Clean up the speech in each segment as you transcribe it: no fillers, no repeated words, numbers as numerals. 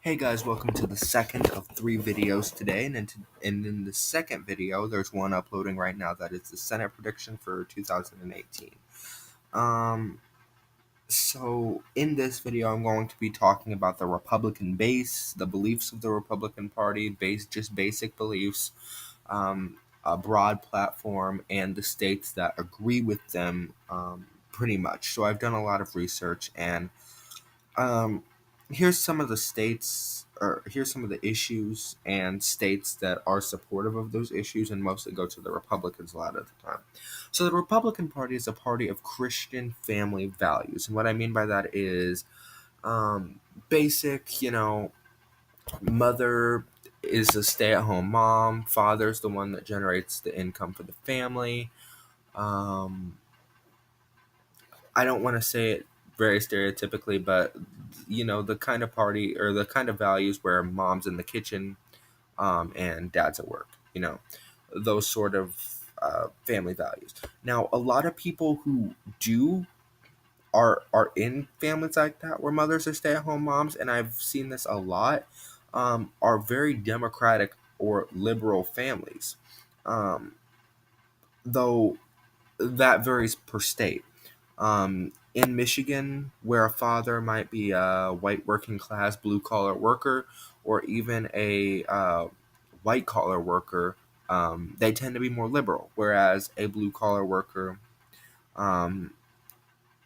Hey guys, welcome to the second of three videos today. And in the second video, there's one uploading right now that is the Senate prediction for 2018. Um, so in this video, I'm going to be talking about the Republican base, the beliefs of the Republican Party, just basic beliefs, a broad platform, and the states that agree with them pretty much. So I've done a lot of research and um, here's some of the states, or here's some of the issues and states that are supportive of those issues and mostly go to the Republicans a lot of the time. So, the Republican Party is a party of Christian family values. And what I mean by that is um, basic, mother is a stay at home mom, father's the one that generates the income for the family. Um, I don't want to say it very stereotypically, but the kind of party or the kind of values where mom's in the kitchen, and dad's at work. Those sort of family values. Now, a lot of people who do are in families like that, where mothers are stay-at-home moms, and I've seen this a lot. Are very democratic or liberal families, um, though that varies per state. In Michigan, where a father might be a white working class blue collar worker or even a white collar worker, they tend to be more liberal. Whereas a blue collar worker, um,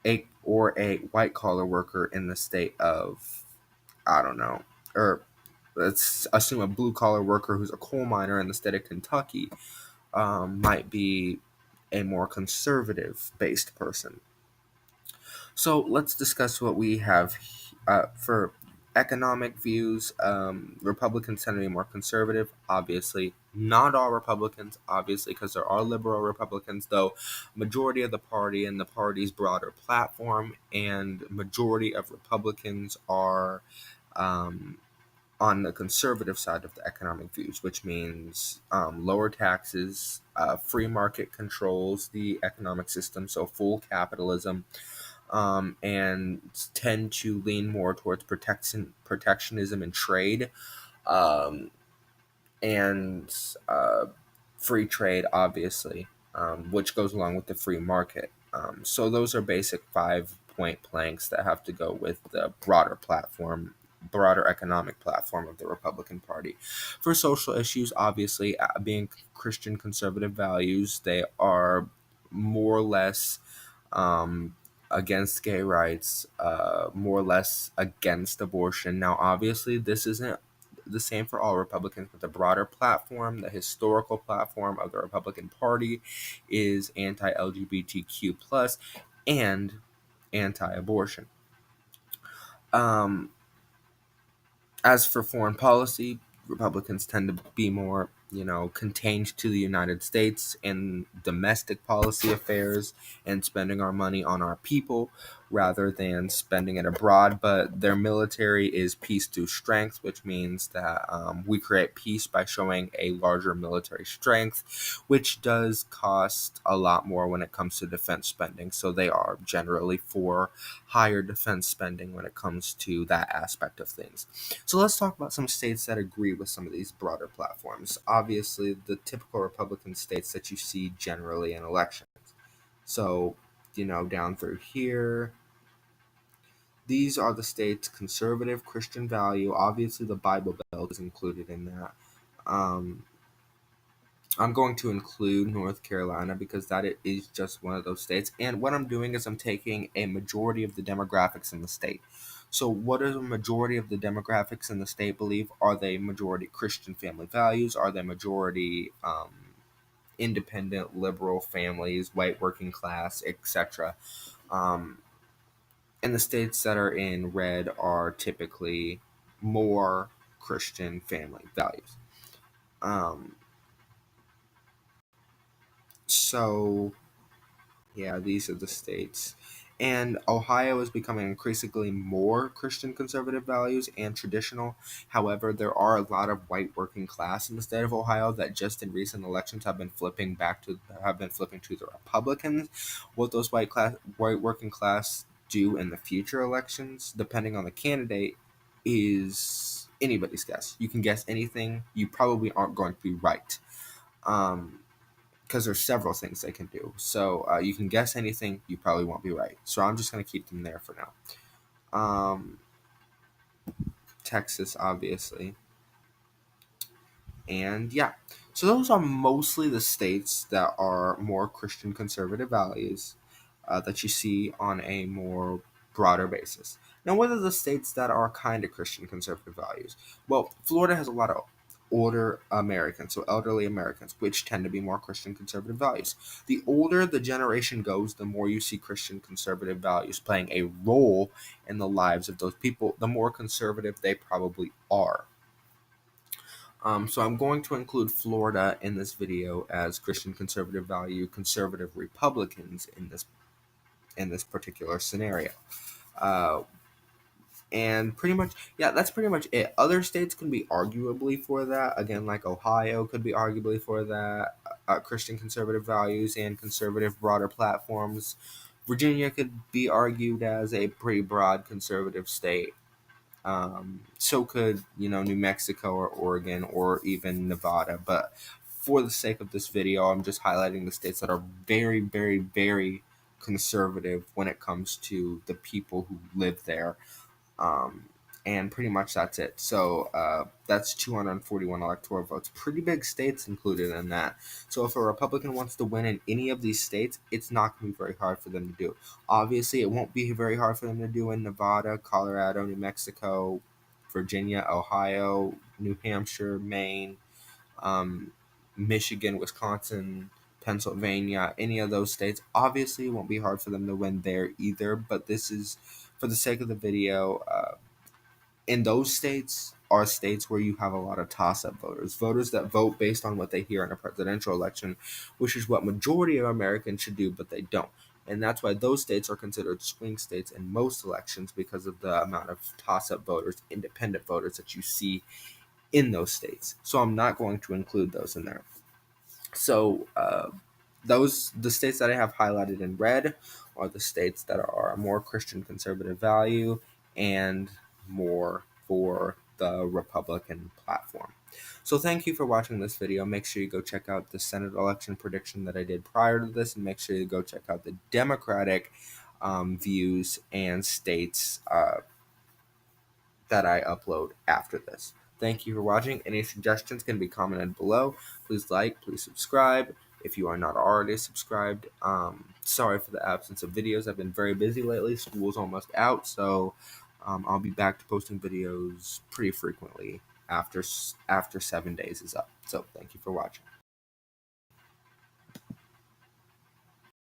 a white collar worker in the state of, I don't know, or let's assume a blue collar worker who's a coal miner in the state of Kentucky, might be a more conservative based person. So let's discuss what we have for economic views. Republicans tend to be more conservative, obviously. Not all Republicans, obviously, because there are liberal Republicans, though majority of the party and the party's broader platform and majority of Republicans are um, on the conservative side of the economic views, which means lower taxes, free market controls the economic system, so full capitalism, and tend to lean more towards protectionism and trade, um, and free trade, obviously, which goes along with the free market. So those are basic 5-point planks that have to go with the broader economic platform of the Republican Party. For social issues, obviously, being Christian conservative values, they are more or less against gay rights, more or less against abortion. Now, obviously, this isn't the same for all Republicans, but the broader platform, the historical platform of the Republican Party, is anti-LGBTQ plus and anti-abortion. Um, as for foreign policy, Republicans tend to be more, contained to the United States and domestic policy affairs and spending our money on our people rather than spending it abroad. But their military is peace through strength, which means that we create peace by showing a larger military strength, which does cost a lot more when it comes to defense spending. So they are generally for higher defense spending when it comes to that aspect of things. So let's talk about some states that agree with some of these broader platforms. Obviously, the typical Republican states that you see generally in elections. So, down through here, these are the states conservative Christian value. Obviously, the Bible Belt is included in that. Um, I'm going to include North Carolina because that is just one of those states. And what I'm doing is I'm taking a majority of the demographics in the state. So, what does a majority of the demographics in the state believe? Are they majority Christian family values? Are they majority independent, liberal families, white working class, etc.? Um, and the states that are in red are typically more Christian family values. Um, so, Yeah, these are the states. And Ohio is becoming increasingly more Christian conservative values and traditional. However, there are a lot of white working class in the state of Ohio that just in recent elections have been flipping to the Republicans. What those white working class do in the future elections, depending on the candidate, is anybody's guess. You can guess anything. You probably aren't going to be right. Because there's several things they can do. So you can guess anything. You probably won't be right. So I'm just going to keep them there for now. Texas, obviously. And yeah, so those are mostly the states that are more Christian conservative values that you see on a more broader basis. Now, what are the states that are kind of Christian conservative values? Well, Florida has a lot of older Americans, so elderly Americans, which tend to be more Christian conservative values. The older the generation goes, the more you see Christian conservative values playing a role in the lives of those people, the more conservative they probably are. So I'm going to include Florida in this video as Christian conservative value, conservative Republicans in this particular scenario. Uh, and pretty much, yeah, that's pretty much it. Other states can be arguably for that. Again, like Ohio could be arguably for that. Christian conservative values and conservative broader platforms. Virginia could be argued as a pretty broad conservative state. So could, New Mexico or Oregon or even Nevada. But for the sake of this video, I'm just highlighting the states that are very, very, very conservative when it comes to the people who live there. Um, and pretty much that's it. So that's 241 electoral votes. Pretty big states included in that. So if a Republican wants to win in any of these states, it's not going to be very hard for them to do. Obviously, it won't be very hard for them to do in Nevada, Colorado, New Mexico, Virginia, Ohio, New Hampshire, Maine, um, Michigan, Wisconsin, Pennsylvania, any of those states. Obviously, it won't be hard for them to win there either, but this is, for the sake of the video, in those states are states where you have a lot of toss-up voters that vote based on what they hear in a presidential election, which is what majority of Americans should do, but they don't. And that's why those states are considered swing states in most elections, because of the amount of toss-up voters, independent voters that you see in those states. So I'm not going to include those in there. So the states that I have highlighted in red are the states that are more Christian conservative value and more for the Republican platform. So thank you for watching this video. Make sure you go check out the Senate election prediction that I did prior to this, and make sure you go check out the Democratic views and states that I upload after this. Thank you for watching. Any suggestions can be commented below. Please like, please subscribe if you are not already subscribed. Sorry for the absence of videos. I've been very busy lately. School's almost out, so I'll be back to posting videos pretty frequently after 7 days is up. So thank you for watching.